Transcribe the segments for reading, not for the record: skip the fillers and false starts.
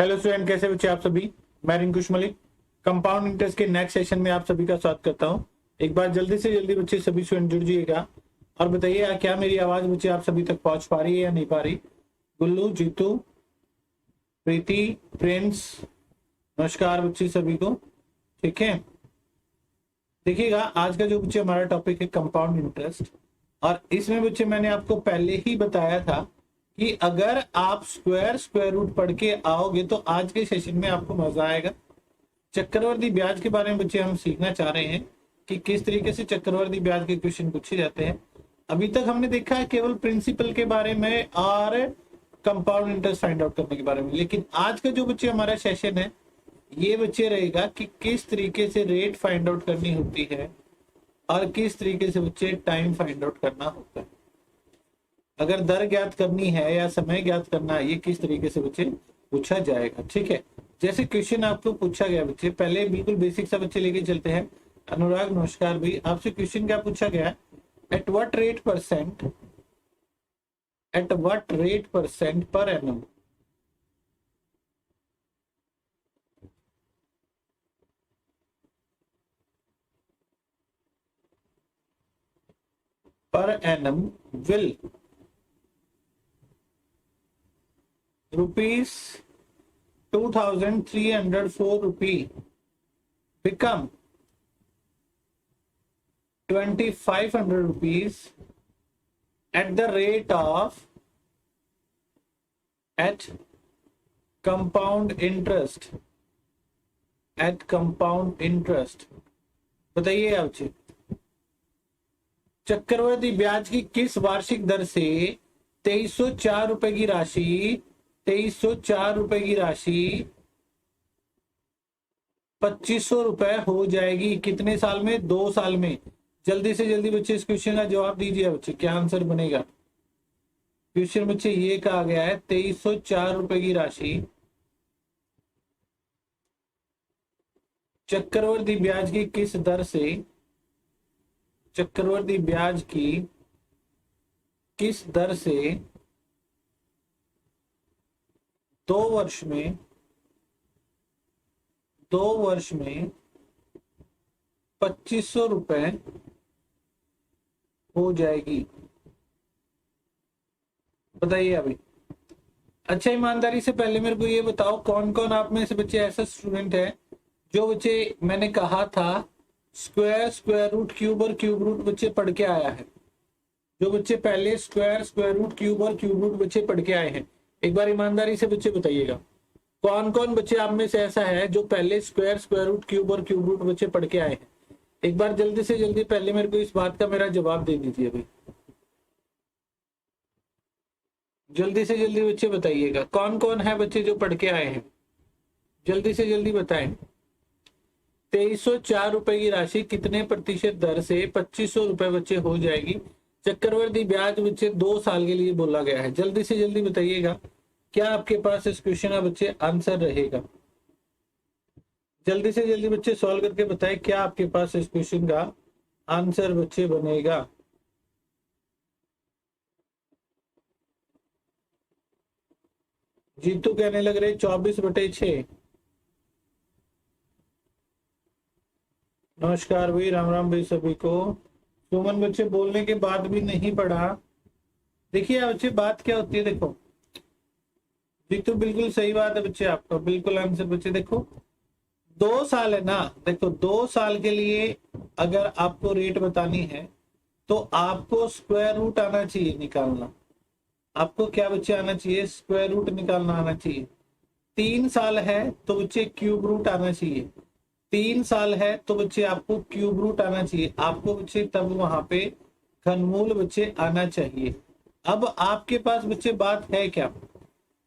Hello student, कैसे बच्चे आप सभी। मैं रिंकुश मलिक कंपाउंड इंटरेस्ट के नेक्स्ट सेशन में आप सभी का स्वागत करता हूं। एक बार जल्दी से जल्दी बच्चे सभी स्टूडेंट जुड़ जाइएगा और बताइए क्या मेरी आवाज बच्चे आप सभी तक पहुंच पा रही है या नहीं पा रही। गुल्लू, जीतू, प्रीति, प्रिंस, नमस्कार बच्चे सभी को। ठीक है, देखिएगा आज का जो बच्चे हमारा टॉपिक है कंपाउंड इंटरेस्ट, और इसमें बच्चे मैंने आपको पहले ही बताया था कि अगर आप स्क्वायर रूट पढ़ के आओगे तो आज के सेशन में आपको मजा आएगा। चक्रवर्ती ब्याज के बारे में बच्चे हम सीखना चाह रहे हैं कि किस तरीके से चक्रवर्ती ब्याज के क्वेश्चन पूछे जाते हैं। अभी तक हमने देखा है केवल प्रिंसिपल के बारे में और कंपाउंड इंटरेस्ट फाइंड आउट करने के बारे में, लेकिन आज का जो बच्चे हमारा सेशन है ये बच्चे रहेगा कि किस तरीके से रेट फाइंड आउट करनी होती है और किस तरीके से बच्चे टाइम फाइंड आउट करना होता है। अगर दर ज्ञात करनी है या समय ज्ञात करना है, ये किस तरीके से बच्चे पूछा जाएगा। ठीक है, जैसे क्वेश्चन आपको पूछा गया बच्चे, पहले बिल्कुल बेसिक सा बच्चे लेके चलते हैं। अनुराग नमस्कार भाई, आपसे क्वेश्चन क्या पूछा गया है, at what rate percent per annum will rupees 2304 rupee become 2500 rupees at the rate of compound interest। बताइए आप जी, चक्रवर्ती ब्याज की किस वार्षिक दर से 2304 रुपए की राशि 2500 रुपए हो जाएगी। कितने साल में? 2 साल में। जल्दी से जल्दी बच्चे इस क्वेश्चन का जवाब दीजिए बच्चे, क्या आंसर बनेगा। क्वेश्चन बच्चे ये कहा गया है 2304 रुपए की राशि चक्रवर्ती ब्याज की किस दर से 2 वर्ष में 2500 रुपए हो जाएगी। बताइए अभी। अच्छा, ईमानदारी से पहले मेरे को ये बताओ, कौन कौन आप में से बच्चे ऐसा स्टूडेंट है जो बच्चे मैंने कहा था स्क्वायर रूट क्यूब और क्यूब रूट बच्चे पढ़ के आया है। जो बच्चे पहले स्क्वायर रूट क्यूब और क्यूब रूट बच्चे पढ़ के आए हैं, एक बार ईमानदारी से बच्चे बताइएगा कौन कौन बच्चे आप में से ऐसा है जो पहले स्क्वायर रूट क्यूब और क्यूब रूट बच्चे पढ़ के आए हैं। एक बार जल्दी से जल्दी पहले मेरे को इस बात का मेरा जवाब दे दीजिए अभी। जल्दी से जल्दी बच्चे बताइएगा कौन कौन है बच्चे जो पढ़ के आए हैं, जल्दी से जल्दी बताएं। 2304 रुपए की राशि कितने प्रतिशत दर से 2500 रुपए बच्चे हो जाएगी। चक्रवर्ती ब्याज बच्चे 2 साल के लिए बोला गया है। जल्दी से जल्दी बताइएगा क्या आपके पास इस क्वेश्चन का बच्चे आंसर रहेगा। जल्दी से जल्दी बच्चे सॉल्व करके बताएं क्या आपके पास इस क्वेश्चन का आंसर बच्चे बनेगा। जीतू कहने लग रहे 24/6। नमस्कार भाई, राम राम भाई सभी को। सुमन बच्चे बोलने के बाद भी नहीं पढ़ा। देखिए बच्चे बात क्या होती है, देखो जीतू बिल्कुल सही बात है बच्चे, आपका बिल्कुल आंसर बच्चे। देखो 2 साल है ना, देखो 2 साल के लिए अगर आपको रेट बतानी है तो आपको स्क्वायर रूट आना चाहिए निकालना। आपको क्या बच्चे आना चाहिए? स्क्वायर रूट निकालना आना चाहिए। 3 साल है तो बच्चे क्यूब रूट आना चाहिए। 3 साल है तो बच्चे आपको क्यूब रूट आना चाहिए। आपको बच्चे तब वहां पे घनमूल बच्चे आना चाहिए। अब आपके पास बच्चे बात है क्या?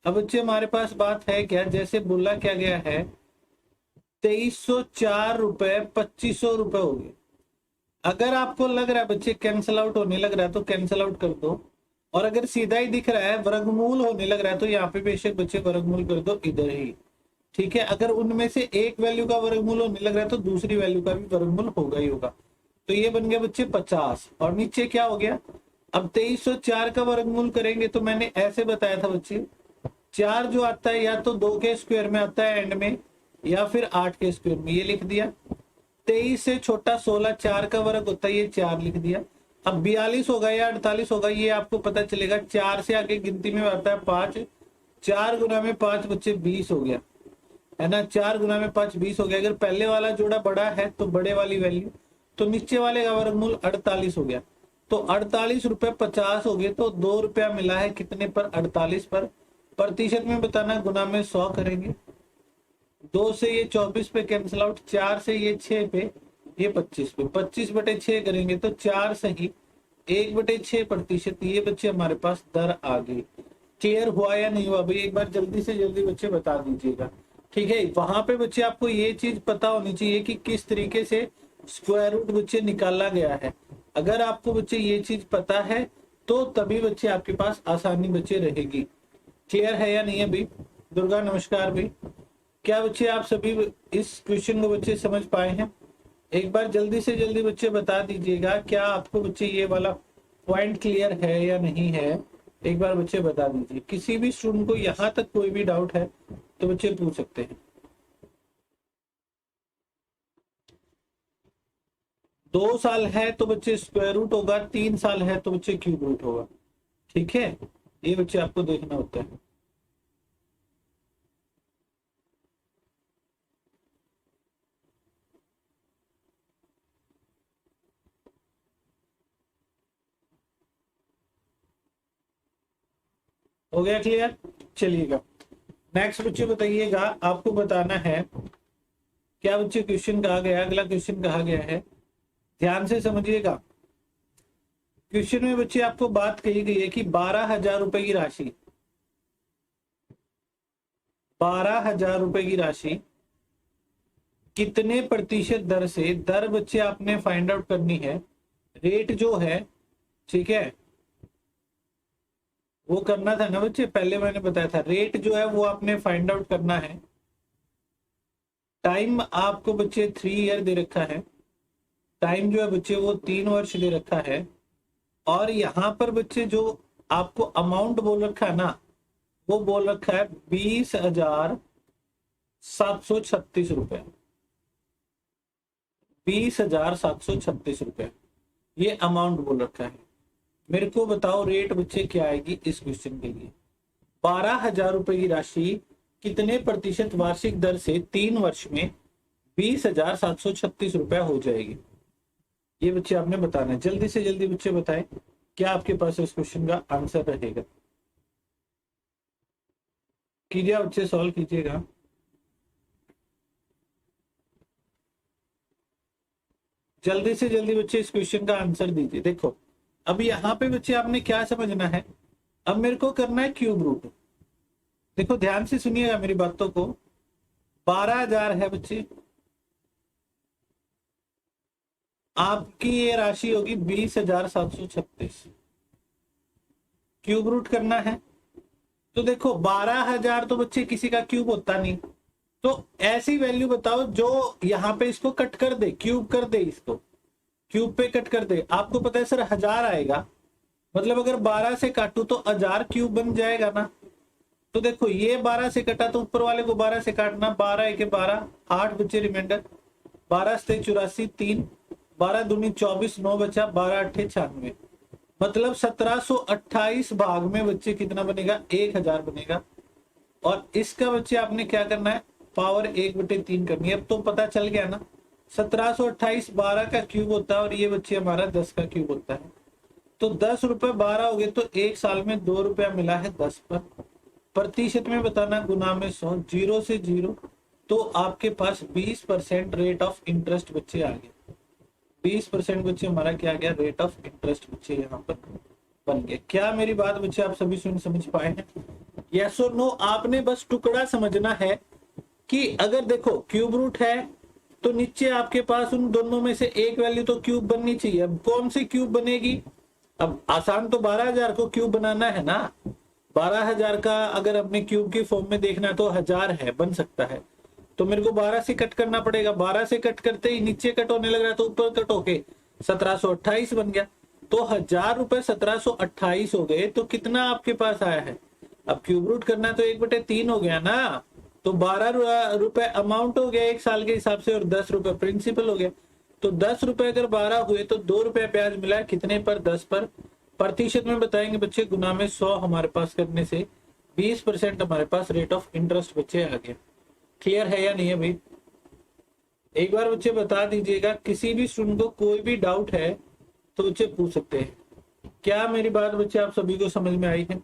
अब बच्चे हमारे पास बात है क्या, जैसे बोला क्या गया है 2304 रुपए 2500 रुपए हो गए। अगर आपको लग रहा है बच्चे कैंसल आउट होने लग रहा है तो कैंसल आउट कर दो, और अगर सीधा ही दिख रहा है वर्गमूल होने लग रहा है तो यहाँ पे बेशक बच्चे वर्गमूल कर दो इधर ही। ठीक है, अगर उनमें से एक वैल्यू का वर्गमूल होने लग रहा है तो दूसरी वैल्यू का भी वर्गमूल होगा ही होगा। तो ये बन गया बच्चे 50, और नीचे क्या हो गया, अब 2304 का वर्गमूल करेंगे तो मैंने ऐसे बताया था बच्चे 4 जो आता है या तो 2 के स्क्वायर में आता है एंड में, या फिर 8 के स्क्वायर में, ये लिख दिया। 23 से छोटा 16 4 का वर्ग होता है, ये 4 लिख दिया। अब 42 होगा या 48 होगा ये आपको पता चलेगा। 4 से आगे गिनती में आता है 5, 4 गुना में 5 बच्चे 20 हो गया, है ना। 4 गुना में 5 20 हो गया। अगर पहले वाला जोड़ा बड़ा है तो बड़े वाली वैल्यू, तो नीचे वाले का वर्गमूल 48 हो गया। तो 48 रुपए 50 हो गए, तो 2 रुपया मिला है कितने पर? 48 पर। प्रतिशत में बताना, गुना में 100 करेंगे। 2 से ये 24 पे कैंसिल आउट, 4 से ये 6 पे, ये 25 पे, 25/6 करेंगे तो 4 सही 1/6 प्रतिशत। ये बच्चे हमारे पास दर आ गई। क्लियर हुआ या नहीं हुआ भाई? एक बार जल्दी से जल्दी बच्चे बता दीजिएगा, ठीक है। वहां पे बच्चे आपको ये चीज पता होनी चाहिए कि किस तरीके से स्क्वायर रूट बच्चे निकाला गया है। अगर आपको बच्चे ये चीज पता है तो तभी बच्चे आपके पास आसानी बच्चे रहेगी। क्लियर है या नहीं है भाई? दुर्गा नमस्कार भाई। क्या बच्चे आप सभी इस क्वेश्चन को बच्चे समझ पाए हैं? एक बार जल्दी से जल्दी बच्चे बता दीजिएगा, क्या आपको बच्चे ये वाला पॉइंट क्लियर है या नहीं है? एक बार बच्चे बता दीजिए। किसी भी स्टूडेंट को यहाँ तक कोई भी डाउट है तो बच्चे पूछ सकते हैं। 2 साल है तो बच्चे स्क्वायर रूट होगा, 3 साल है तो बच्चे क्यूब रूट होगा, ठीक है। ये बच्चे आपको देखना होता है। हो गया क्लियर? चलिएगा नेक्स्ट बच्चे बताइएगा। आपको बताना है क्या बच्चे क्वेश्चन कहा गया है। अगला क्वेश्चन कहा गया है, ध्यान से समझिएगा। क्वेश्चन में बच्चे आपको बात कही गई है कि 12,000 रुपए की राशि, 12,000 रुपए की राशि कितने प्रतिशत दर से, दर बच्चे आपने फाइंड आउट करनी है। रेट जो है, ठीक है, वो करना था ना बच्चे, पहले मैंने बताया था। रेट जो है वो आपने फाइंड आउट करना है। टाइम आपको बच्चे 3 ईयर दे रखा है। टाइम जो है बच्चे वो 3 वर्ष दे रखा है। और यहाँ पर बच्चे जो आपको अमाउंट बोल रखा है ना, वो बोल रखा है 20,736 रुपए, 20,736 रुपए ये अमाउंट बोल रखा है। मेरे को बताओ रेट बच्चे क्या आएगी इस क्वेश्चन के लिए। 12,000 रुपए की राशि कितने प्रतिशत वार्षिक दर से 3 वर्ष में 20,736 रुपए हो जाएगी, ये बच्चे आपने बताना है। जल्दी से जल्दी बच्चे बताएं क्या आपके पास इस क्वेश्चन का आंसर रहेगा। कीजिए बच्चे, सॉल्व कीजिएगा। जल्दी से जल्दी बच्चे इस क्वेश्चन का आंसर दीजिए। देखो अब यहाँ पे बच्चे आपने क्या समझना है, अब मेरे को करना है क्यूब रूट। देखो ध्यान से सुनिएगा मेरी बातों को। 12,000 है बच्चे, आपकी ये राशि होगी 20,736, क्यूब रूट करना है। तो देखो 12,000 तो बच्चे किसी का क्यूब होता नहीं, तो ऐसी वैल्यू बताओ जो यहाँ पे इसको कट कर दे, क्यूब कर दे, इसको क्यूब पे कट कर दे। आपको पता है सर 1000 आएगा, मतलब अगर 12 से काटू तो 1000 क्यूब बन जाएगा ना। तो देखो ये 12 से कटा तो ऊपर वाले को 12 से काटना, 12 1 12, 8 बच्चे रिमाइंडर, 12 से 84 3, 12 दूनी 24, 9 बचा, 12 8 96, मतलब 1728 भाग में बच्चे कितना बनेगा, 1000 बनेगा। और इसका बच्चे आपने क्या करना है, पावर 1/3 करनी है। अब तो पता चल गया ना, 1728 12 का क्यूब होता है और ये बच्चे हमारा 10 का क्यूब होता है। तो 10 रुपए 12 हो गए, तो एक साल में 2 रुपया मिला है 10 पर। प्रतिशत में बताना, गुना में 100, 0 से 0, तो आपके पास 20% रेट ऑफ इंटरेस्ट बच्चे आ गए। 20% बच्चे हमारा क्या गया, रेट ऑफ इंटरेस्ट बच्चे यहाँ पर बन गया। क्या मेरी बात बच्चे आप सभी समझ पाए हैं? यस और नो। आपने बस टुकड़ा समझना है कि अगर देखो क्यूब रूट है तो नीचे आपके पास उन दोनों में से एक वैल्यू तो क्यूब बननी चाहिए। अब कौन सी क्यूब बनेगी? अब आसान तो 12,000 को क्यूब बनाना है ना। 12,000 का अगर अपने क्यूब की फॉर्म में देखना तो 1000 है, बन सकता है। तो मेरे को 12 से कट करना पड़ेगा। 12 से कट करते ही नीचे कट होने लग रहा है तो ऊपर कट होके 1728 बन गया। तो 1000 रुपए 1728 हो गए। तो कितना आपके पास आया है, अब क्यूब रूट करना है तो 1/3 हो गया ना, तो 12 रुपए अमाउंट हो गया एक साल के हिसाब से और 10 रुपए प्रिंसिपल हो गया। तो 10 रुपए अगर 12 हुए तो 2 रुपए ब्याज मिला है, कितने पर? 10 पर। प्रतिशत में बताएंगे बच्चे, गुना में 100 हमारे पास करने से 20% हमारे पास रेट ऑफ इंटरेस्ट बच्चे आ गया। क्लियर है या नहीं है भाई? एक बार बच्चे बता दीजिएगा, किसी भी स्टूडेंट को कोई भी डाउट है तो बच्चे पूछ सकते हैं। क्या मेरी बात बच्चे आप सभी को समझ में आई है?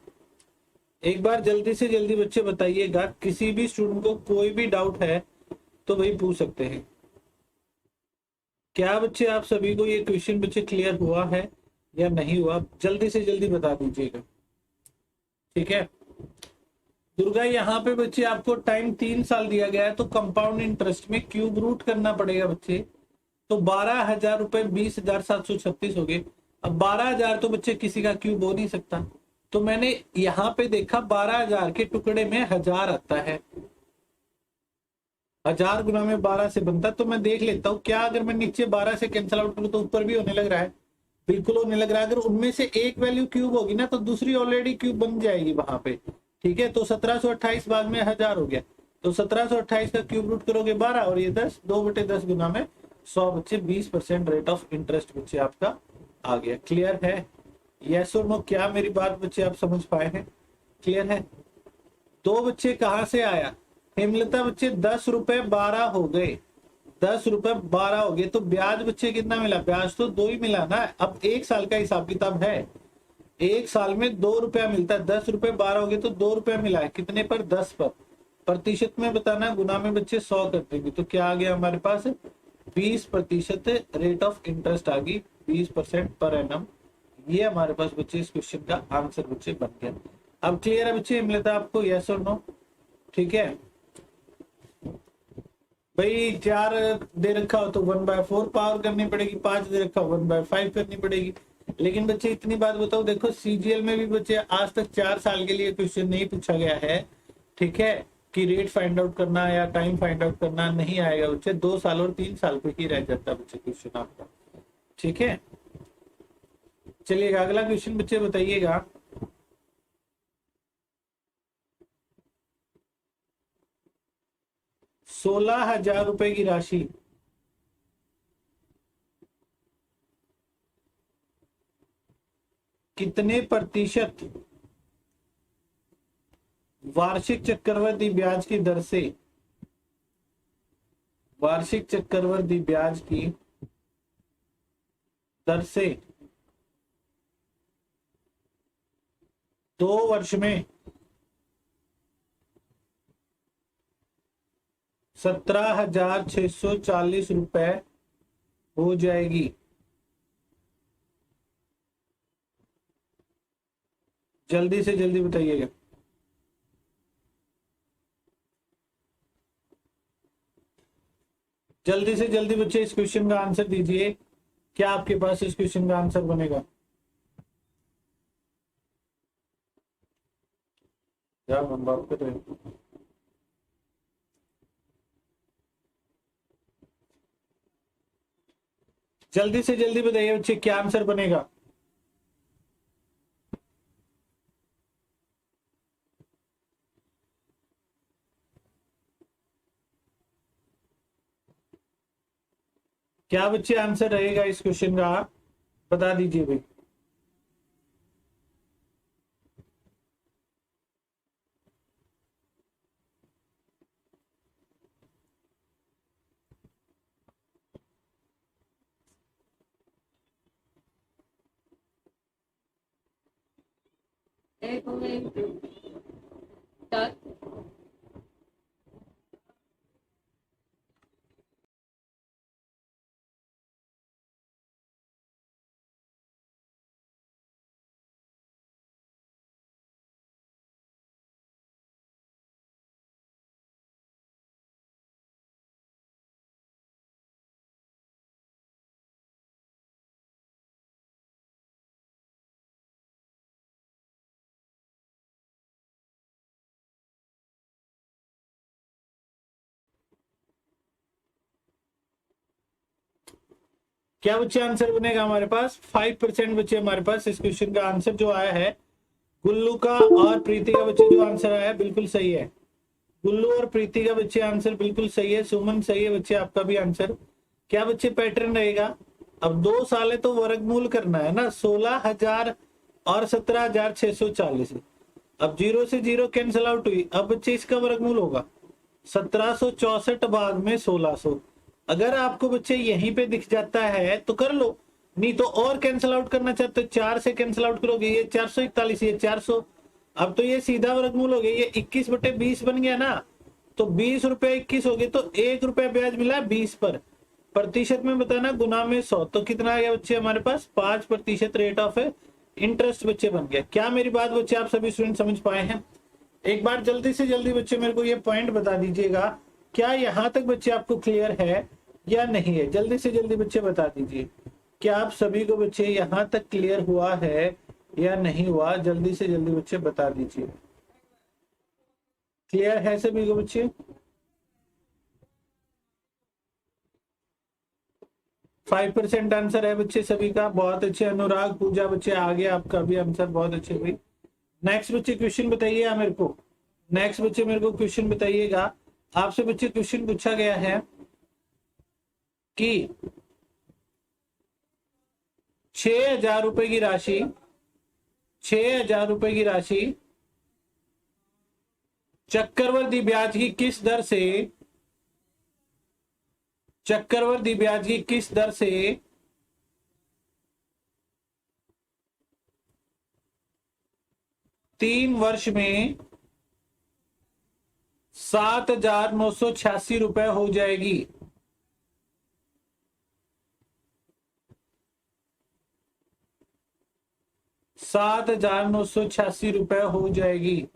एक बार जल्दी से जल्दी बच्चे बताइएगा, किसी भी स्टूडेंट को कोई भी डाउट है तो वही पूछ सकते हैं। क्या बच्चे आप सभी को ये क्वेश्चन बच्चे क्लियर हुआ है या नहीं हुआ? जल्दी से जल्दी बता दीजिएगा, ठीक है। दुर्गा, यहाँ पे बच्चे आपको टाइम 3 साल दिया गया है, तो कंपाउंड इंटरेस्ट में क्यूब रूट करना पड़ेगा बच्चे। तो 12,000 रुपए 20,736 हो गए। अब 12,000 तो बच्चे किसी का क्यूब हो नहीं सकता, तो मैंने यहाँ पे देखा 12,000 के टुकड़े में 1000 आता है, 1000 गुना में 12 से बनता। तो मैं देख लेता हूँ क्या अगर मैं नीचे 12 से कैंसिल आउट करूँ तो ऊपर भी होने लग रहा है, बिल्कुल होने लग रहा है। अगर उनमें से एक वैल्यू क्यूब होगी ना तो दूसरी ऑलरेडी क्यूब बन जाएगी वहां पे, ठीक है। तो 1728 बाद में 1000 हो गया, तो 1728 का क्यूब रूट करोगे 12 और ये 10, 2/10 गुना में 100 बच्चे 20% रेट ऑफ इंटरेस्ट बच्चे आपका आ गया। क्लियर है? यस और नो? क्या मेरी बात बच्चे आप समझ पाए हैं? क्लियर है? दो बच्चे कहां से आया? हेमलता बच्चे 10 रुपए 12 हो गए, 10 रुपए 12 हो गए। तो ब्याज बच्चे कितना मिला? ब्याज तो 2 ही मिला ना। अब एक साल का हिसाब किताब है, एक साल में 2 रुपया मिलता है, 10 रुपए 12 हो गए तो 2 रुपया मिला है, कितने पर? 10 पर। प्रतिशत में बताना, गुना में बच्चे 100 कर देंगे, तो क्या आ गया हमारे पास? 20% रेट ऑफ इंटरेस्ट आ गई, 20% पर एनम। ये हमारे पास बच्चे इस क्वेश्चन का आंसर बच्चे बन गया। अब क्लियर है बच्चे मिलता है आपको? यस और नो? ठीक है भाई। 4 दे रखा हो तो 1/4 पावर करनी पड़ेगी, 5 दे रखा हो 1/5 करनी पड़ेगी। लेकिन बच्चे इतनी बात बताओ, देखो सीजीएल में भी बच्चे आज तक 4 साल के लिए क्वेश्चन नहीं पूछा गया है, ठीक है, कि रेट फाइंड आउट करना या टाइम फाइंड आउट करना नहीं आएगा बच्चे। 2 साल और 3 साल पे ही रह जाता है बच्चे क्वेश्चन आपका, ठीक है। चलिएगा अगला क्वेश्चन बच्चे बताइएगा। ₹16,000 की राशि कितने प्रतिशत वार्षिक चक्रवृद्धि ब्याज की दर से, वार्षिक चक्रवृद्धि ब्याज की दर से 2 वर्ष में 17,640 रुपए हो जाएगी? जल्दी से जल्दी बताइएगा। जल्दी से जल्दी बच्चे इस क्वेश्चन का आंसर दीजिए। क्या आपके पास इस क्वेश्चन का आंसर बनेगा? क्या हम बात कर रहे हैं? जल्दी से जल्दी बताइए बच्चे, क्या आंसर बनेगा? क्या बच्चे आंसर रहेगा इस क्वेश्चन का? बता दीजिए भाई। क्या बच्चे आंसर बनेगा हमारे पास? 5% बच्चे हमारे पास इस क्वेश्चन का आंसर जो आया है गुल्लू का और प्रीति का बच्चे जो आंसर आया बिल्कुल सही है। गुल्लू और प्रीति का बच्चे आंसर बिल्कुल सही है। सुमन सही है बच्चे, आपका भी आंसर। क्या बच्चे पैटर्न रहेगा? अब 2 साल है तो वर्गमूल करना है ना। 16,000 और 17,640। अब 0 से 0 कैंसिल आउट हुई। अब बच्चे इसका वर्गमूल होगा 1764 भाग में 1600। अगर आपको बच्चे यहीं पे दिख जाता है तो कर लो, नहीं तो और कैंसिल आउट करना चाहते हो 4 से कैंसिल आउट करोगे, ये 441, ये 400। अब तो ये सीधा वर्गमूल हो गया, ये 21/20 बन गया ना। तो 20 रुपए 21 हो गए, तो 1 रुपया ब्याज मिला 20 पर। प्रतिशत में बताना गुना में 100, तो कितना आ गया बच्चे हमारे पास? 5% रेट ऑफ इंटरेस्ट बच्चे बन गया। क्या मेरी बात बच्चे आप सभी स्टूडेंट समझ पाए हैं? एक बार जल्दी से जल्दी बच्चे मेरे को ये पॉइंट बता दीजिएगा, क्या यहां तक बच्चे आपको क्लियर है या नहीं है? जल्दी से जल्दी बच्चे बता दीजिए, क्या आप सभी को बच्चे यहां तक क्लियर हुआ है या नहीं हुआ? जल्दी से जल्दी बच्चे बता दीजिए। क्लियर है सभी को बच्चे? 5% आंसर है बच्चे सभी का, बहुत अच्छे। अनुराग पूजा बच्चे आगे, आपका भी आंसर बहुत अच्छे भाई। नेक्स्ट बच्चे क्वेश्चन बताइए मेरे को। नेक्स्ट बच्चे मेरे को क्वेश्चन बताइएगा। आपसे बच्चे क्वेश्चन पूछा गया है कि 6,000 रुपए की राशि, 6,000 रुपए की राशि चक्रवृद्धि ब्याज की किस दर से, चक्रवृद्धि ब्याज की किस दर से 3 वर्ष में 7,986 रुपए हो जाएगी? 7,986 रुपए हो जाएगी।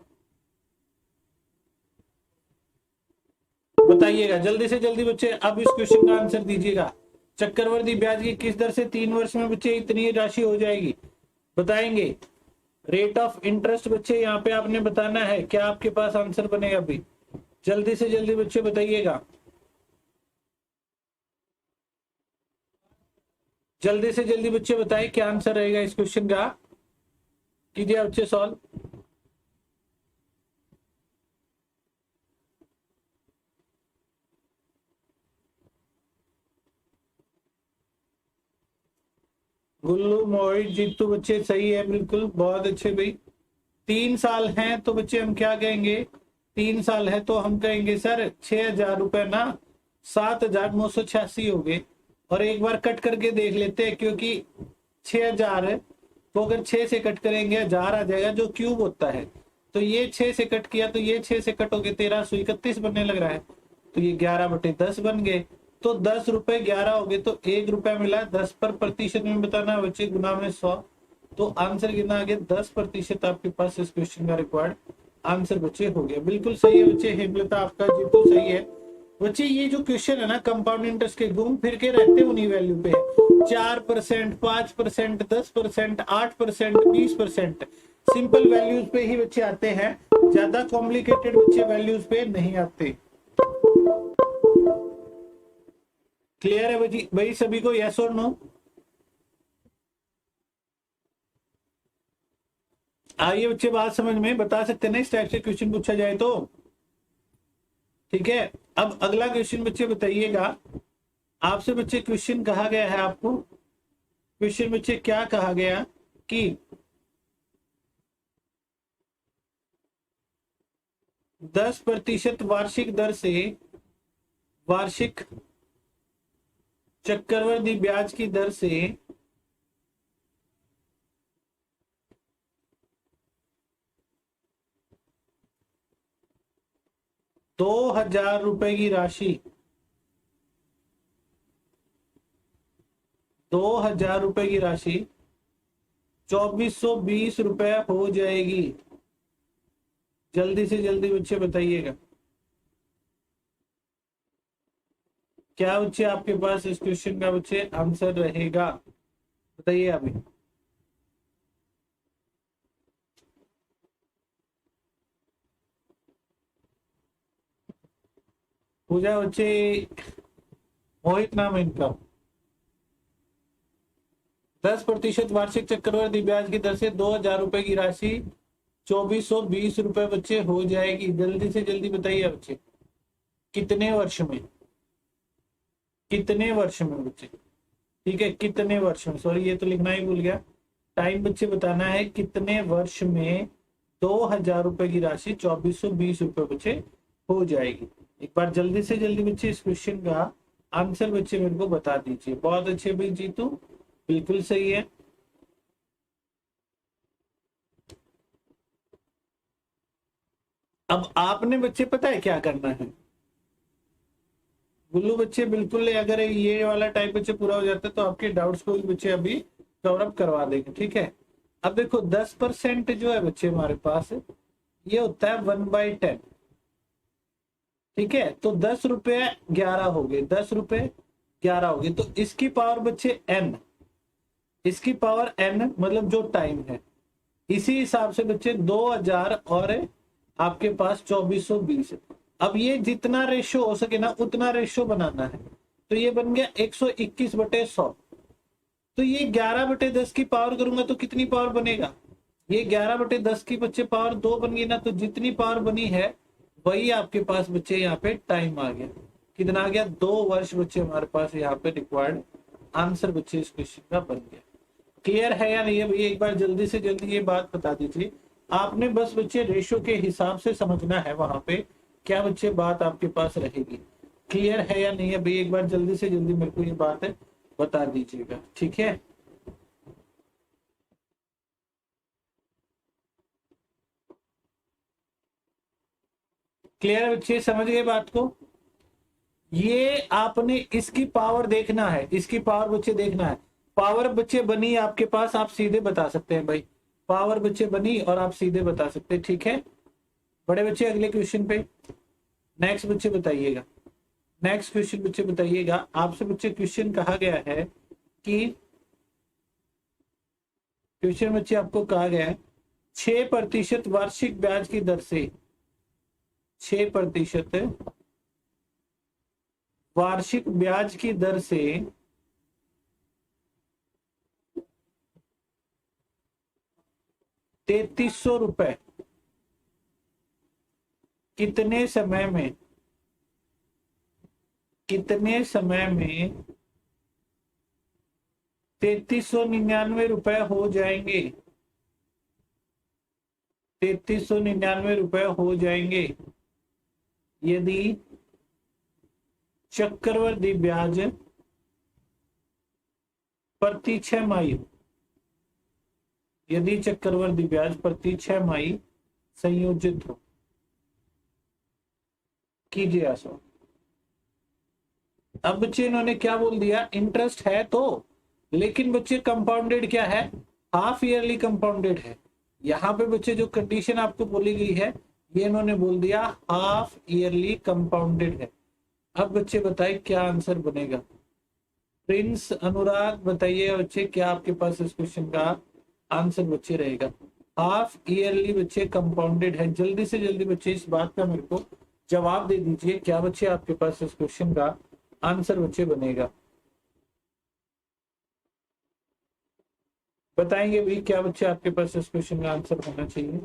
बताइएगा जल्दी से जल्दी बच्चे, अब इस क्वेश्चन का आंसर दीजिएगा। चक्रवृद्धि ब्याज की किस दर से 3 वर्ष में बच्चे इतनी राशि हो जाएगी? बताएंगे। रेट ऑफ इंटरेस्ट बच्चे यहाँ पे आपने बताना है। क्या आपके पास आंसर बनेगा अभी? जल्दी से जल्दी बच्चे बताइएगा, जल्दी से जल्दी बच्चे बताइए क्या आंसर रहेगा इस क्वेश्चन का। कीजिए बच्चे सॉल्व। गुल्लू मोहित जीतू बच्चे सही है, बिल्कुल बहुत अच्छे भाई। 3 साल हैं तो बच्चे हम क्या कहेंगे? 3 साल है तो हम कहेंगे सर 6,000 रुपए ना 7,986 हो गए। और एक बार कट करके देख लेते हैं, क्योंकि 6,000 है तो अगर 6 से कट करेंगे 1,000 आ जाएगा जो क्यूब होता है। तो ये 6 से कट किया तो ये 6 से कट हो गए, 1331 बनने लग रहा है। तो ये 11/10 बन गए, तो 10 रुपए 11 हो गए, तो 1 रुपया मिला। 10 पर प्रतिशत में बताना बच्चे गुना में 100। तो आंसर कितना आ गया? 10% आपके पास इस क्वेश्चन का रिक्वायर्ड आंसर बच्चे हो गया। बिल्कुल सही है बच्चे, हेमलता आपका जीतू सही है बच्चे। ये जो क्वेश्चन है ना कंपाउंड इंटरेस्ट के, घूम फिर के रहते उन्हीं वैल्यू पे, 4%, 5%, 10%, 8%, 20%, सिंपल वैल्यूज पे ही बच्चे आते हैं, ज्यादा कॉम्प्लिकेटेड बच्चे वैल्यूज पे नहीं आते। क्लियर है भाई सभी को? यस और नो? आइए बच्चे बात समझ में, बता सकते हैं इस टाइप से क्वेश्चन पूछा जाए तो। ठीक है, अब अगला क्वेश्चन बच्चे बताइएगा। आपसे बच्चे क्वेश्चन कहा गया है, आपको क्वेश्चन बच्चे क्या कहा गया कि 10% वार्षिक दर से, वार्षिक चक्रवृद्धि ब्याज की दर से 2,000 रुपए की राशि, 2,000 रुपए की राशि 2,420 रुपए हो जाएगी। जल्दी से जल्दी बच्चे बताइएगा, क्या बच्चे आपके पास इस क्वेश्चन का बच्चे आंसर रहेगा? बताइए अभी। पूजा बच्चे, मोहित नाम है इनका। 10% वार्षिक चक्रवृद्धि ब्याज की दर से 2,000 रुपए की राशि 2420 बच्चे हो जाएगी। जल्दी से जल्दी बताइए बच्चे, कितने वर्ष में, कितने वर्ष में बच्चे, ठीक है कितने वर्ष में, सॉरी ये तो लिखना ही भूल गया। टाइम बच्चे बताना है कितने वर्ष में 2000 रुपए की राशि 2420 बच्चे हो जाएगी। एक बार जल्दी से जल्दी बच्चे इस क्वेश्चन का आंसर बच्चे मेरे को बता दीजिए। बहुत अच्छे भाई जीतू, बिल्कुल सही है। अब आपने बच्चे पता है क्या करना है, गुल्लू बच्चे बिल्कुल, अगर ये वाला टाइप बच्चे पूरा हो जाता है तो आपके डाउट्स को भी बच्चे अभी कवर अप करवा देंगे, ठीक है। अब देखो 10% जो है बच्चे हमारे पास ये होता है 1/10, ठीक है। तो 10 रुपये 11 हो गए, 10 रुपये 11 हो गए, तो इसकी पावर बच्चे n, इसकी पावर n मतलब जो टाइम है, इसी हिसाब से बच्चे 2000 और आपके पास 2420। अब ये जितना रेशो हो सके ना उतना रेशो बनाना है, तो ये बन गया 121/100। तो ये 11/10 की पावर करूंगा तो कितनी पावर बनेगा, ये 11/10 की बच्चे पावर 2 बन गई ना, तो जितनी पावर बनी है वही आपके पास बच्चे यहाँ पे टाइम आ गया। कितना आ गया, 2 वर्ष बच्चे हमारे पास यहाँ पे रिक्वायर्ड आंसर बच्चे इस क्वेश्चन का बन गया। क्लियर है या नहीं है भैया, एक बार जल्दी से जल्दी ये बात बता दीजिए। आपने बस बच्चे रेशो के हिसाब से समझना है, वहां पे क्या बच्चे बात आपके पास रहेगी। क्लियर है या नहीं है भैया, एक बार जल्दी से जल्दी मेरे को ये बात बता दीजिएगा, ठीक है। क्लियर बच्चे, समझ गए बात को। ये आपने इसकी पावर देखना है, इसकी पावर बच्चे देखना है। पावर बच्चे बनी आपके पास, आप सीधे बता सकते हैं भाई, पावर बच्चे बनी और आप सीधे बता सकते हैं, ठीक है। बड़े बच्चे अगले क्वेश्चन पे, नेक्स्ट बच्चे बताइएगा, नेक्स्ट क्वेश्चन बच्चे बताइएगा। आपसे बच्चे क्वेश्चन कहा गया है कि, क्वेश्चन बच्चे आपको कहा गया है 6% वार्षिक ब्याज की दर से, 6% वार्षिक ब्याज की दर से 3300 रुपए कितने समय में, कितने समय में 3399 हो जाएंगे, 3399 हो जाएंगे यदि चक्रवृद्धि ब्याज प्रति 6 माही, यदि चक्रवृद्धि ब्याज प्रति 6 माही संयोजित हो। कीजिए आसो। अब बच्चे इन्होंने क्या बोल दिया, इंटरेस्ट है तो, लेकिन बच्चे कंपाउंडेड क्या है, हाफ ईयरली कंपाउंडेड है। यहाँ पे बच्चे जो कंडीशन आपको बोली गई है ये इन्होंने बोल दिया हाफ ईयरली कंपाउंडेड है। अब बच्चे बताए क्या आंसर बनेगा। प्रिंस अनुराग बताइए बच्चे क्या आपके पास इस क्वेश्चन का आंसर बच्चे रहेगा। हाफ ईयरली बच्चे कंपाउंडेड है, जल्दी से जल्दी बच्चे इस बात का मेरे को जवाब दे दीजिए, क्या बच्चे आपके पास इस क्वेश्चन का आंसर बच्चे बनेगा। बताएंगे भी क्या बच्चे आपके पास इस क्वेश्चन का आंसर होना चाहिए।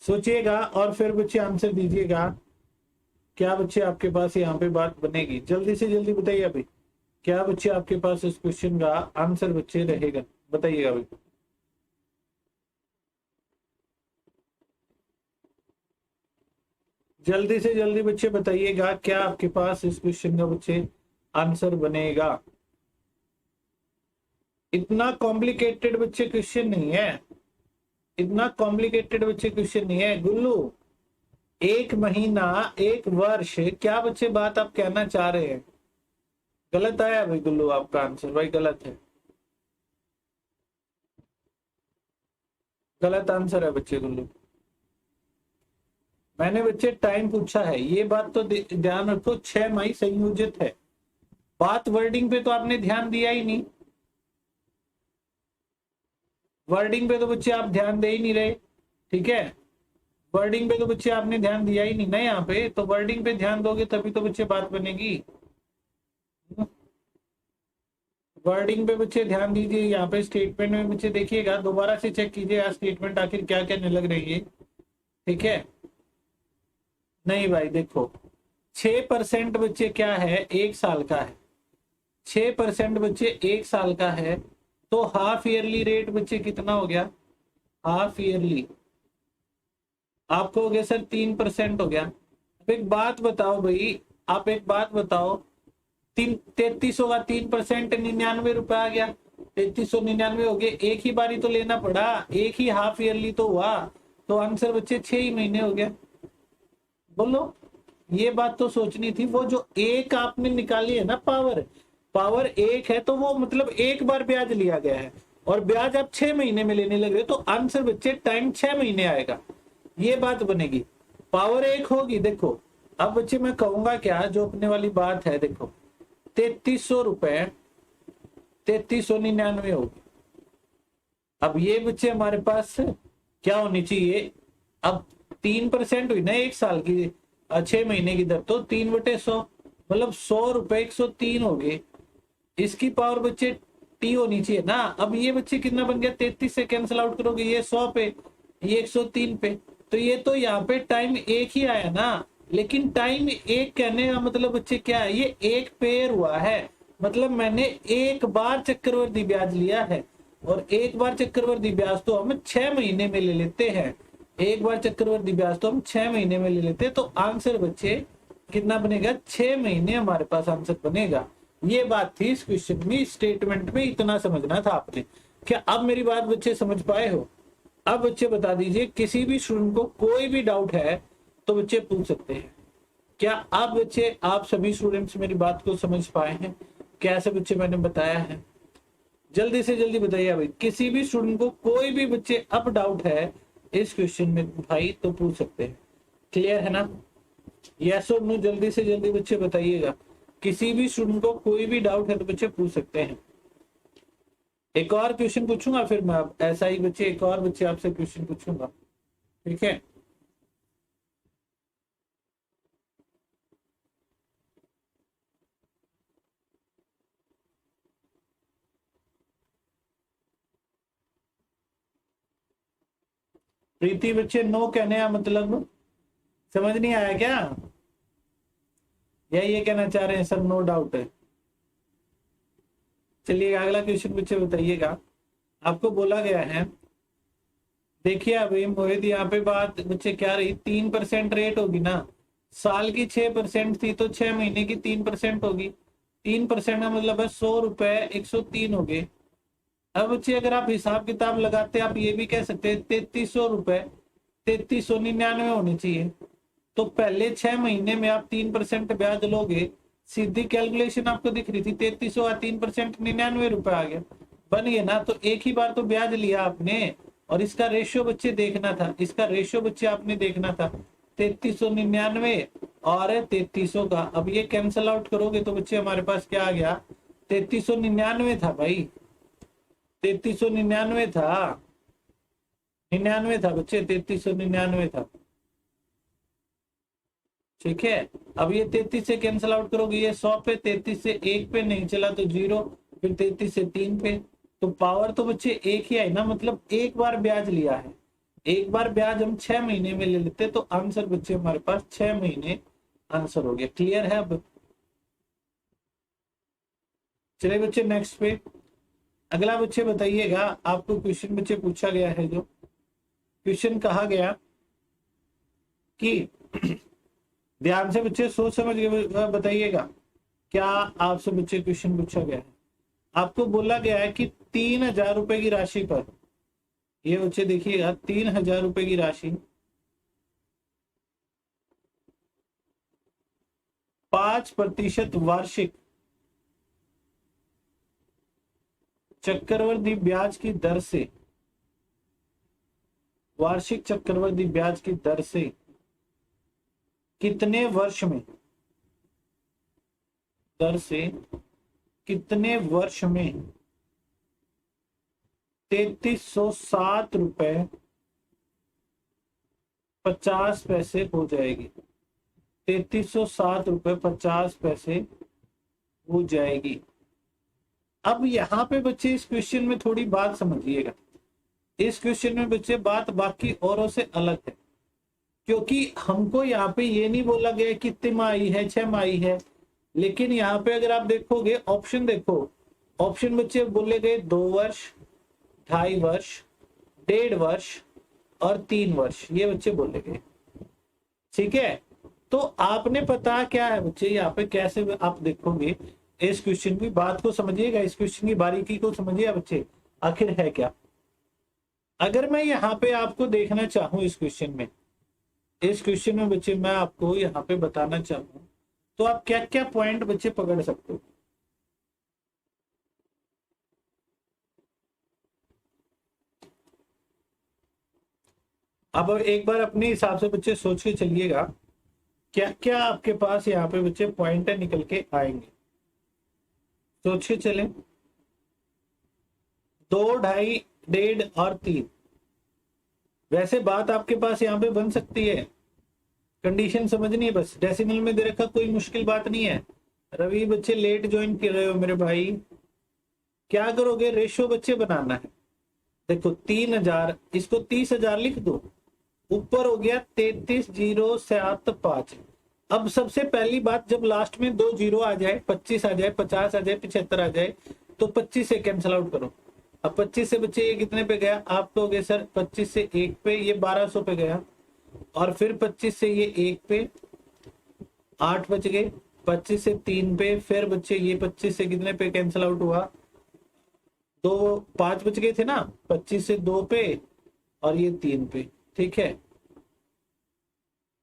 सोचिएगा और फिर बच्चे आंसर दीजिएगा, क्या बच्चे आपके पास यहाँ पे बात बनेगी। जल्दी से जल्दी बताइए अभी, क्या बच्चे आपके पास इस क्वेश्चन का आंसर बच्चे रहेगा, बताइएगा अभी। जल्दी से जल्दी बच्चे बताइएगा क्या आपके पास इस क्वेश्चन का बच्चे आंसर बनेगा। इतना कॉम्प्लिकेटेड बच्चे क्वेश्चन नहीं है, इतना कॉम्प्लिकेटेड बच्चे क्वेश्चन नहीं है। गुल्लू 1 महीना 1 वर्ष, क्या बच्चे बात आप कहना चाह रहे हैं। गलत आया भाई गुल्लू, आपका आंसर भाई गलत है, गलत आंसर है बच्चे गुल्लू। मैंने बच्चे टाइम पूछा है, ये बात तो ध्यान रखो 6 माही संयोजित है। बात वर्डिंग पे तो आपने ध्यान दिया ही नहीं, वर्डिंग पे तो बच्चे आप ध्यान दे ही नहीं रहे, ठीक है। वर्डिंग पे तो बच्चे आपने ध्यान दिया ही नहीं ना यहाँ पे, तो वर्डिंग पे ध्यान दोगे तभी तो बच्चे बात बनेगी। वर्डिंग पे बच्चे ध्यान दीजिए। यहाँ पे स्टेटमेंट में बच्चे देखिएगा, दोबारा से चेक कीजिए स्टेटमेंट आखिर क्या क्या लग रही है। ठीक है, नहीं भाई देखो 6% बच्चे क्या है, 1 साल का है। 6% बच्चे 1 साल का है, तो हाफ ईयरली रेट बच्चे कितना हो गया, हाफ ईयरली आपको हो गया सर 3% हो गया। अब एक बात बताओ भाई, आप एक बात बताओ, 3300 का 3% 99 रुपए आ गया, 3399 हो गए। एक ही बारी तो लेना पड़ा, एक ही हाफ ईयरली तो हुआ, तो आंसर बच्चे 6 ही महीने हो गया। बोलो, ये बात तो सोचनी थी। वो जो एक आपने निकाली है ना पावर, पावर एक है, तो वो मतलब एक बार ब्याज लिया गया है और ब्याज आप 6 महीने में लेने लग रहे, तो आंसर बच्चे टाइम 6 महीने आएगा। ये बात बनेगी, पावर एक होगी। देखो अब बच्चे मैं कहूंगा क्या, जो अपने वाली बात है, देखो 3300 रुपए 3399 होगी। अब ये बच्चे हमारे पास क्या होनी चाहिए, अब 3% हुई ना 1 साल की, 6 महीने की दर, तो 3/100 मतलब 100 रुपए 103 हो गए। इसकी पावर बच्चे टी होनी चाहिए ना। अब ये बच्चे कितना बन गया, 33 से कैंसिल आउट करोगे, ये 100 पे, ये 103 पे, तो ये तो यहाँ पे टाइम एक ही आया ना। लेकिन टाइम एक कहने का मतलब बच्चे क्या है, ये एक पेयर हुआ है, मतलब मैंने एक बार चक्रवर्ती ब्याज लिया है। और एक बार चक्रवर्ती ब्याज तो हम 6 महीने में ले लेते हैं, एक बार चक्रवर्ती ब्याज तो हम 6 महीने में ले लेते हैं। तो आंसर बच्चे कितना बनेगा, 6 महीने हमारे पास आंसर बनेगा। ये बात थी इस क्वेश्चन में, स्टेटमेंट में इतना समझना था आपने। क्या अब मेरी बात बच्चे समझ पाए हो? अब बच्चे बता दीजिए, किसी भी स्टूडेंट को कोई भी डाउट है तो बच्चे पूछ सकते हैं। क्या आप बच्चे, आप सभी स्टूडेंट्स मेरी बात को समझ पाए हैं? कैसे बच्चे मैंने बताया है, जल्दी से जल्दी बताइए भाई। किसी भी स्टूडेंट को कोई भी बच्चे अब डाउट है इस क्वेश्चन में भाई तो पूछ सकते हैं। क्लियर है ना? यस और नो जल्दी से जल्दी बच्चे बताइएगा। किसी भी स्टूडेंट को कोई भी डाउट है तो बच्चे पूछ सकते हैं। एक और क्वेश्चन पूछूंगा फिर मैं, ऐसा ही बच्चे एक और बच्चे आपसे क्वेश्चन पूछूंगा, ठीक है? प्रीति बच्चे नो कहने का मतलब समझ नहीं आया क्या, या ये कहना चाह रहे हैं सर नो डाउट है? चलिए अगला क्वेश्चन बच्चे बताइएगा। आपको बोला गया है, देखिए अभी मोहित यहाँ पे बात बच्चे क्या रही, 3% रेट होगी ना, साल की 6% थी तो 6 महीने की 3% होगी। 3% का मतलब है 100 रुपए 103 हो गए। अब बच्चे अगर आप हिसाब किताब लगाते आप ये भी कह सकते हैं 3300 रुपए 3399 होनी चाहिए। तो पहले 6 महीने में आप 3% ब्याज लोगे, सीधी कैलकुलेशन आपको दिख रही थी 3300 का 3% 99 रुपए आ गया, बन गया ना। तो एक ही बार तो ब्याज लिया आपने, और इसका रेशियो बच्चे देखना था, इसका रेशियो बच्चे आपने देखना था 3399 और 3300 का। अब ये कैंसल आउट करोगे तो बच्चे हमारे पास क्या आ गया, 3399 था भाई, 3399 था, 99 था बच्चे, 3399 था। ठीक है, अब ये 33 से कैंसिल आउट करोगे, ये 100 पे, 33 से 1 पे नहीं चला तो 0, फिर 33 से 3 पे, तो पावर तो बच्चे एक ही आई ना, मतलब एक बार ब्याज लिया है। एक बार ब्याज हम 6 महीने में ले लेते तो आंसर बच्चे हमारे पास 6 महीने आंसर हो गया। क्लियर है? अब चलिए बच्चे नेक्स्ट पे, अगला बच्चे बताइएगा। आपको क्वेश्चन बच्चे पूछा गया है, जो क्वेश्चन कहा गया कि ध्यान से बच्चे सोच समझ के बताइएगा, क्या आपसे बच्चे क्वेश्चन पूछा गया है? आपको बोला गया है कि 3000 रुपए की राशि पर, ये बच्चे देखिएगा 3000 रुपए की राशि 5% वार्षिक चक्रवृद्धि ब्याज की दर से, वार्षिक चक्रवृद्धि ब्याज की दर से कितने वर्ष में, दर से कितने वर्ष में 3307 रुपए ₹33.50 हो जाएगी। 3307.50 हो जाएगी। अब यहाँ पे बच्चे इस क्वेश्चन में थोड़ी बात समझिएगा। इस क्वेश्चन में बच्चे बात बाकी औरों से अलग है, क्योंकि हमको यहाँ पे ये नहीं बोला गया कि तिमाही है 6 माही है, लेकिन यहाँ पे अगर आप देखोगे ऑप्शन देखो, ऑप्शन बच्चे बोले गए 2 वर्ष, 2.5 वर्ष, 1.5 वर्ष और 3 वर्ष, ये बच्चे बोले गए। ठीक है, तो आपने पता क्या है बच्चे, यहाँ पे कैसे आप देखोगे इस क्वेश्चन की बात को समझिएगा, इस क्वेश्चन की बारीकी को समझिए बच्चे, आखिर है क्या। अगर मैं यहाँ पे आपको देखना चाहूं इस क्वेश्चन में, इस क्वेश्चन में बच्चे मैं आपको यहाँ पे बताना चाहूँ, तो आप क्या क्या पॉइंट बच्चे पकड़ सकते हो। अब एक बार अपने हिसाब से बच्चे सोच के चलिएगा, क्या क्या आपके पास यहाँ पे बच्चे पॉइंट निकल के आएंगे। सोच के चले, 2, 2.5, 1.5 और 3। वैसे बात आपके पास यहाँ पे बन सकती है, कंडीशन समझनी है बस, डेसिमल में दे रखा, कोई मुश्किल बात नहीं है। रवि बच्चे लेट ज्वाइन कर रहे हो मेरे भाई, क्या करोगे, रेशो बच्चे बनाना है। देखो 3000, इसको 30,000 लिख दो, ऊपर हो गया 33,075। अब सबसे पहली बात, जब लास्ट में 2 जीरो आ जाए, 25 आ जाए, 50 आ जाए, 75 आ जाए, तो 25 से कैंसिल आउट करो। अब 25 से बच्चे ये कितने पे गया, आप कहोगे सर 25 से 1 पे ये 1200 पे गया, और फिर 25 से ये 1 पे 8 बच गए, 25 से 3 पे, फिर बच्चे ये 25 से कितने पे कैंसिल आउट हुआ, 2, 5 बच गए थे ना, 25 से 2 पे और ये 3 पे। ठीक है,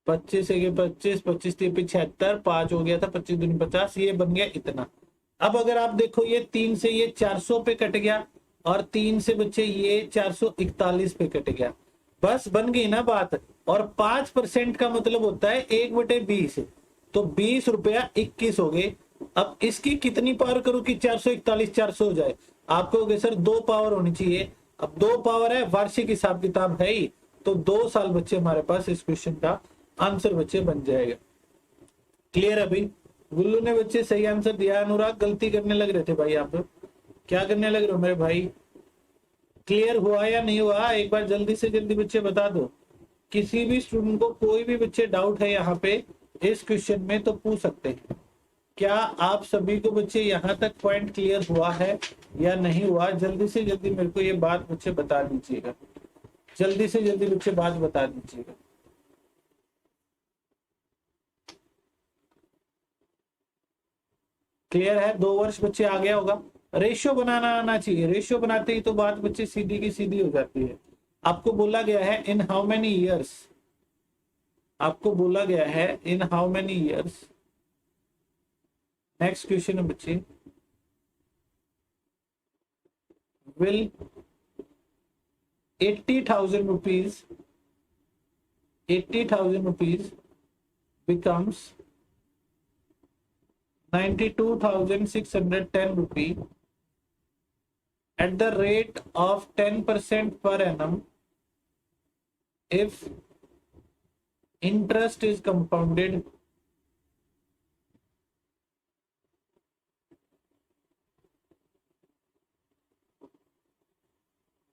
25 से 25, 25 3 75, 5 हो गया था, 25 दूनी 50, ये बन गया इतना। अब अगर आप देखो ये 3 से ये 400 पे कट गया, और 3 से बच्चे ये 441 पे कट गया, बस बन गई ना बात। और 5% का मतलब होता है 1/20, तो 20 रुपया 21 हो गए। अब इसकी कितनी पावर करूं कि 441 400 हो जाए, आप कहोगे सर 2 पावर होनी चाहिए। अब 2 पावर है, वार्षिक हिसाब किताब है ही, तो 2 साल बच्चे हमारे पास इस क्वेश्चन का आंसर बच्चे बन जाएगा। क्लियर अभी, गुल्लू ने बच्चे सही आंसर दिया, अनुराग गलती करने लग रहे थे भाई, आप क्या करने लग रहे हो मेरे भाई। क्लियर हुआ या नहीं हुआ, एक बार जल्दी से जल्दी बच्चे बता दो। किसी भी स्टूडेंट को कोई भी बच्चे डाउट है यहाँ पे इस क्वेश्चन में तो पूछ सकते हैं। क्या आप सभी को बच्चे यहाँ तक पॉइंट क्लियर हुआ है या नहीं हुआ, जल्दी से जल्दी मेरे को ये बात बच्चे बता दीजिएगा, जल्दी से जल्दी बच्चे बात बता दीजिएगा। क्लियर है, 2 वर्ष बच्चे आ गया होगा। रेशियो बनाना आना चाहिए, रेशियो बनाते ही तो बात बच्चे सीधी की सीधी हो जाती है। आपको बोला गया है इन हाउ मेनी ईयर्स, आपको बोला गया है in how many years. Next question है बच्चे, will 80,000 rupees, 80,000 rupees becomes 92,610 rupee at the rate of 10% per annum if interest is compounded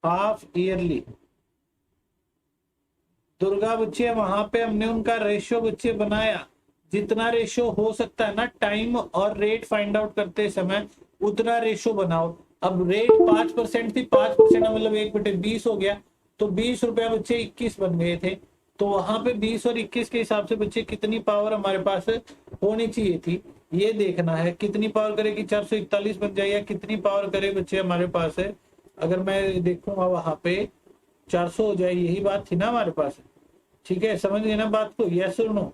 half yearly। Durga बच्चे वहां पे हमने उनका रेशियो बच्चे बनाया, जितना रेशियो हो सकता है ना टाइम और रेट फाइंड आउट करते समय, उतना रेशियो बनाओ। अब रेट 5% थी, 5% मतलब 1/20 हो गया, तो 20 रुपया बच्चे 21 बन गए थे। तो वहां पे 20 और 21 के हिसाब से बच्चे कितनी पावर हमारे पास होनी चाहिए थी, ये देखना है। कितनी पावर करे कि 441 बन जाए, या कितनी पावर करे बच्चे हमारे पास है, अगर मैं देखूंगा वहां पे 400 हो जाए, यही बात थी ना हमारे पास। ठीक है, समझ गए ना बात को, यस और नो।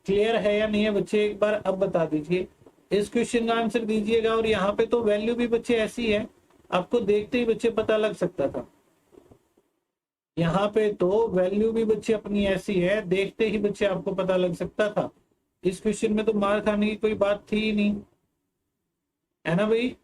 क्लियर है या नहीं है बच्चे, एक बार अब बता दीजिए, इस क्वेश्चन का आंसर दीजिएगा। और यहाँ पे तो वैल्यू भी बच्चे ऐसी है, आपको देखते ही बच्चे पता लग सकता था। यहाँ पे तो वैल्यू भी बच्चे अपनी ऐसी है, देखते ही बच्चे आपको पता लग सकता था। इस क्वेश्चन में तो मार खाने की कोई बात थी ही नहीं, है ना भाई।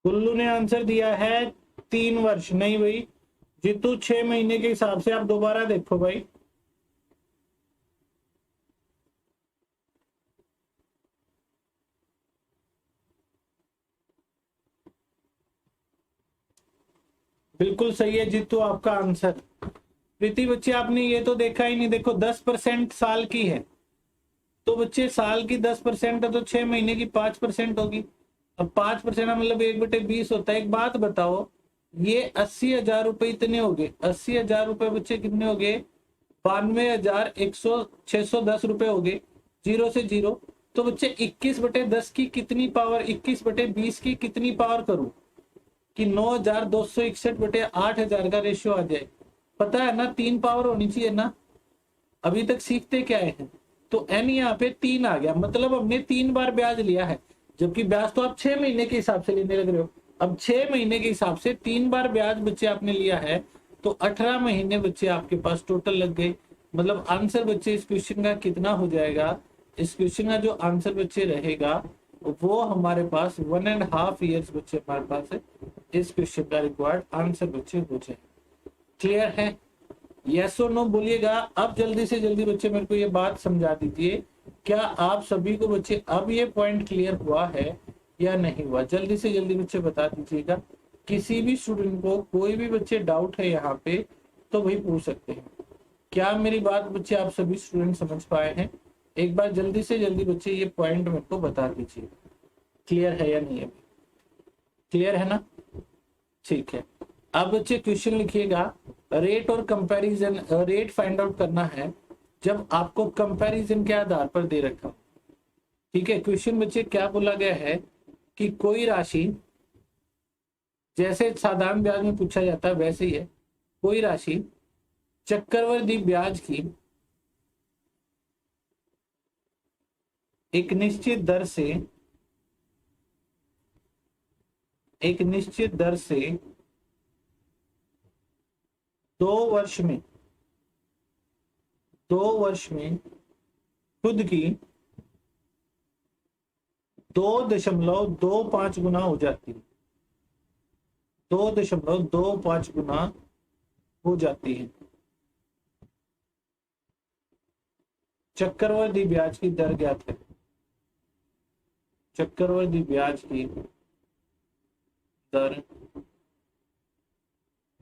कुल्लू ने आंसर दिया है 3 वर्ष। नहीं भाई जीतू, 6 महीने के हिसाब से आप दोबारा देखो भाई। बिल्कुल सही है जीतू आपका आंसर। प्रीति बच्चे आपने ये तो देखा ही नहीं, देखो 10% साल की है, तो बच्चे साल की 10% है तो 6 महीने की 5% होगी। अब 5% मतलब 1/20 होता है। एक बात बताओ, ये 80,000 रुपए इतने हो गए, 80,000 रुपए बच्चे कितने हो गए, 92,610 रुपए हो गए, जीरो से जीरो। तो बच्चे 21/10 की कितनी पावर, 21/20 की कितनी पावर करूं कि 9,261/8,000 का रेशियो आ जाए। पता है ना, 3 पावर होनी चाहिए ना। अभी तक सीखते क्या है, तो एन यहाँ पे 3 आ गया, मतलब हमने 3 बार ब्याज लिया है, जबकि ब्याज तो आप 6 महीने के हिसाब से लेने लग रहे हो। अब 6 महीने के हिसाब से 3 बार ब्याज बच्चे आपने लिया है, तो 18 महीने बच्चे आपके पास टोटल लग गए। मतलब आंसर बच्चे इस क्वेश्चन का कितना हो जाएगा, इस क्वेश्चन का जो आंसर बच्चे रहेगा वो हमारे पास 1.5 ईयर्स बच्चे हमारे पास है। इस क्वेश्चन का रिक्वायर्ड आंसर बच्चे हो जाए। क्लियर है? यस और नो बोलिएगा। अब जल्दी से जल्दी बच्चे मेरे को ये बात समझा दीजिए, क्या आप सभी को बच्चे अब ये पॉइंट क्लियर हुआ है या नहीं हुआ? जल्दी से जल्दी बच्चे बता दीजिएगा। किसी भी स्टूडेंट को कोई भी बच्चे डाउट है यहाँ पे तो वही पूछ सकते हैं। क्या मेरी बात बच्चे आप सभी स्टूडेंट समझ पाए हैं? एक बार जल्दी से जल्दी बच्चे ये पॉइंट मेरे को बता दीजिए, क्लियर है या नहीं है? क्लियर है ना? ठीक है। अब बच्चे क्वेश्चन लिखिएगा, रेट और कंपैरिजन, रेट फाइंड आउट करना है जब आपको कंपैरिजन के आधार पर दे रखा। ठीक है, क्वेश्चन बच्चे क्या बोला गया है कि कोई राशि, जैसे साधारण ब्याज में पूछा जाता है वैसे ही है, कोई राशि चक्रवृद्धि ब्याज की एक निश्चित दर से, एक निश्चित दर से 2 वर्ष में, 2 वर्ष में खुद की 2.25 गुना हो जाती है, 2.25 गुना हो जाती है। चक्रवृद्धि ब्याज की दर ज्ञात है, चक्रवृद्धि ब्याज की दर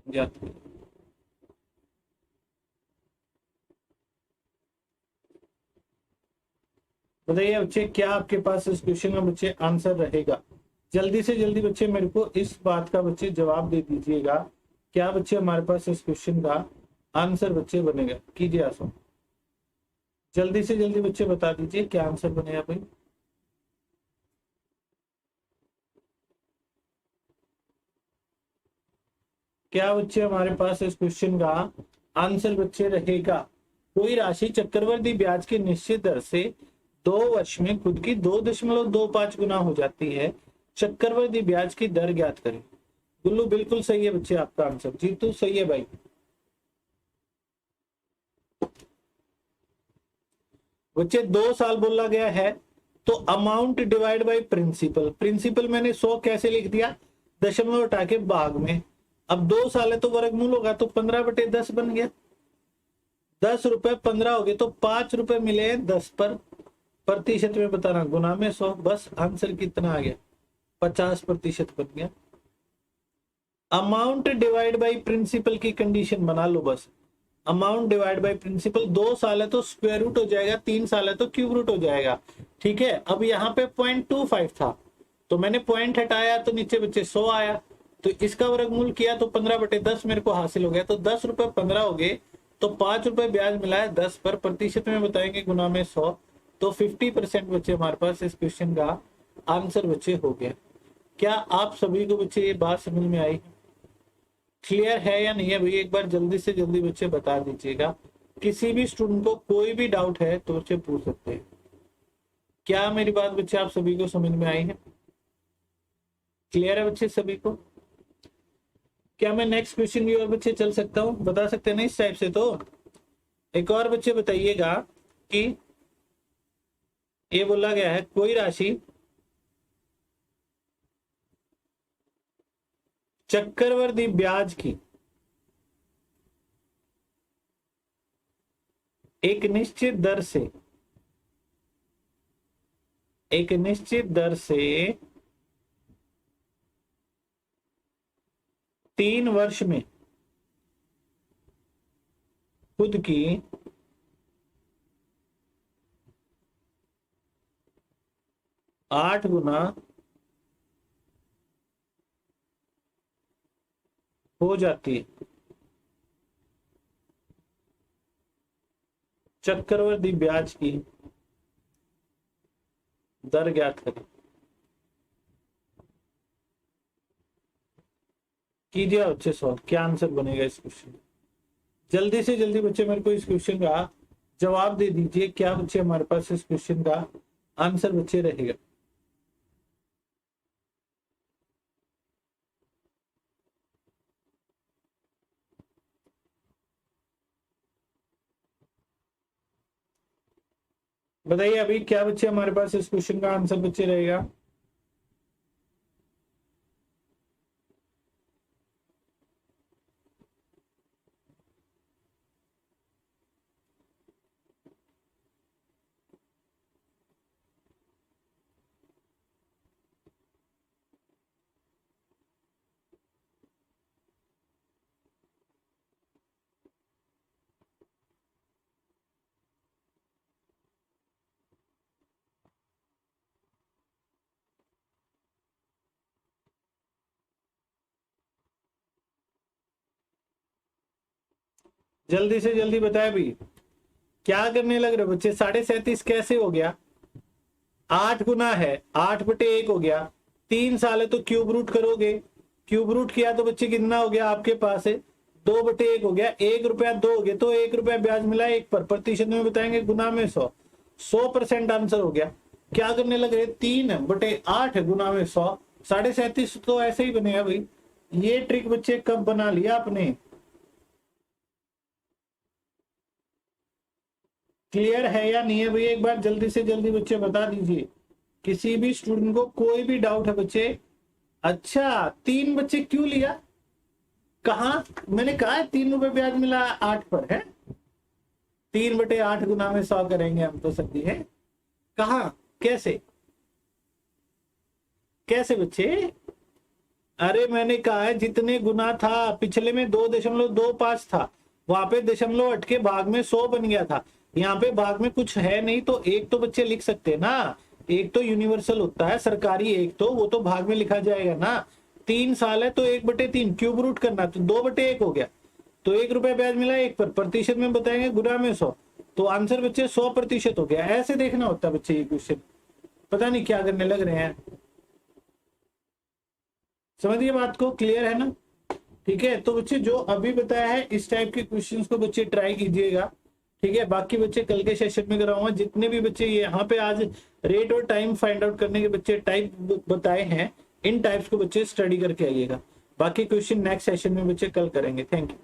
ज्ञात है। बताइए बच्चे, क्या आपके पास इस क्वेश्चन का बच्चे आंसर रहेगा? जल्दी से जल्दी बच्चे मेरे को इस बात का बच्चे जवाब दे दीजिएगा, क्या बच्चे हमारे पास इस क्वेश्चन का आंसर बच्चे बनेगा? कीजिए आसो, जल्दी से जल्दी बच्चे बता दीजिए क्या आंसर बनेगा भाई। क्या बच्चे हमारे पास इस क्वेश्चन का आंसर बच्चे रहेगा? कोई राशि चक्रवृद्धि ब्याज की निश्चित दर से 2 वर्ष में खुद की 2.25 गुना हो जाती है। चक्रवृद्धि ब्याज की दर ज्ञात करें। गुल्लू बिल्कुल सही है बच्चे आपका आंसर। जीतू सही है भाई। बच्चे 2 साल बोला गया है तो amount divide by principal, principal मैंने 100 कैसे लिख दिया, दशमलव हटा के भाग में। अब 2 साल है तो वर्गमूल होगा, तो 15/10 बन गया। 10 रुपए 15 हो गए तो 5 रुपए मिले 10 पर, प्रतिशत में बताना, गुना में 100। बस आंसर कितना आ गया, 50% बन गया। अमाउंट डिवाइड बाय प्रिंसिपल की कंडीशन बना लो बस, अमाउंट डिवाइड बाय प्रिंसिपल। 2 साल है तो स्क्वायर रूट हो जाएगा, 3 साल है तो क्यूब रूट हो जाएगा। ठीक है, अब यहाँ पे 0.25 था तो मैंने पॉइंट हटाया तो नीचे बच्चे 100 आया, तो इसका वर्गमूल किया तो 15/10 मेरे को हासिल हो गया। तो 10 रुपए 15 हो गए तो 5 रुपए ब्याज मिला है 10 पर, प्रतिशत में बताएंगे गुना में 100, तो 50% बच्चे हमारे पास इस क्वेश्चन का आंसर बच्चे हो गया। क्या आप सभी को बच्चे ये बात समझ में आई? क्लियर है या नहीं है भाई? एक बार जल्दी से जल्दी बच्चे बता दीजिएगा। किसी भी स्टूडेंट को कोई भी डाउट है तो बच्चे पूछ सकते हैं। क्या मेरी बात बच्चे आप सभी को समझ में आई है? क्लियर है बच्चे सभी को? क्या मैं नेक्स्ट क्वेश्चन की ओर बच्चे चल सकता हूँ? बता सकते हैं ना इस टाइप से? तो एक और बच्चे बताइएगा कि ये बोला गया है कोई राशि चक्रवृद्धि ब्याज की एक निश्चित दर से 3 वर्ष में खुद की आठ गुना हो जाती है। चक्रवृद्धि ब्याज की दर ज्ञात करें। कीजिए बच्चे सॉल्व, क्या आंसर बनेगा इस क्वेश्चन। जल्दी से जल्दी बच्चे मेरे को इस क्वेश्चन का जवाब दे दीजिए, क्या बच्चे हमारे पास इस क्वेश्चन का आंसर बच्चे रहेगा। बताइए अभी क्या बच्चे हमारे पास इस क्वेश्चन का आंसर बच्चे रहेगा। जल्दी से जल्दी बताए भाई, क्या करने लग रहे बच्चे। 37.5 कैसे हो गया, 8 गुना है, 8/1 हो गया। 3 साल है तो क्यूब रूट करोगे, क्यूब रूट किया तो बच्चे कितना हो गया आपके पास है 2/1 हो गया। 1 रुपया 2 हो गया तो 1 रुपया ब्याज मिला 1 पर, प्रतिशत में बताएंगे गुना में 100% आंसर हो गया। क्या करने लग रहे 3/8 गुना में 100, 37.5 तो ऐसे ही बनेगा भाई। ये ट्रिक बच्चे कब बना लिया आपने, क्लियर है या नहीं है भैया, एक बार जल्दी से जल्दी बच्चे बता दीजिए। किसी भी स्टूडेंट को कोई भी डाउट है बच्चे। अच्छा 3 बच्चे क्यों लिया, कहा मैंने कहा है 3 रुपए ब्याज मिला 8 पर है। 3/8 गुना में 100 करेंगे हम तो सभी है। कहा कैसे कैसे बच्चे, अरे मैंने कहा है जितने गुना था, पिछले में 2.25 था, वहां पे दशमलव हट के भाग में 100 बन गया था। यहाँ पे भाग में कुछ है नहीं तो एक तो बच्चे लिख सकते हैं ना, एक तो यूनिवर्सल होता है सरकारी, एक तो वो तो भाग में लिखा जाएगा ना। 3 साल है तो 1/3 क्यूब रूट करना तो 2/1 हो गया, तो 1 रुपया ब्याज मिला 1 पर, प्रतिशत में बताएंगे गुना में 100, तो आंसर बच्चे 100% हो गया। ऐसे देखना होता है बच्चे ये क्वेश्चन, पता नहीं क्या करने लग रहे हैं। समझिए बात को, क्लियर है ना। ठीक है तो बच्चे जो अभी बताया है इस टाइप के क्वेश्चंस को बच्चे ट्राई कीजिएगा। ठीक है बाकी बच्चे कल के सेशन में कराऊंगा। जितने भी बच्चे यहाँ पे आज रेट और टाइम फाइंड आउट करने के बच्चे टाइप बताए हैं, इन टाइप्स को बच्चे स्टडी करके आइएगा। बाकी क्वेश्चन नेक्स्ट सेशन में बच्चे कल करेंगे। Thank you.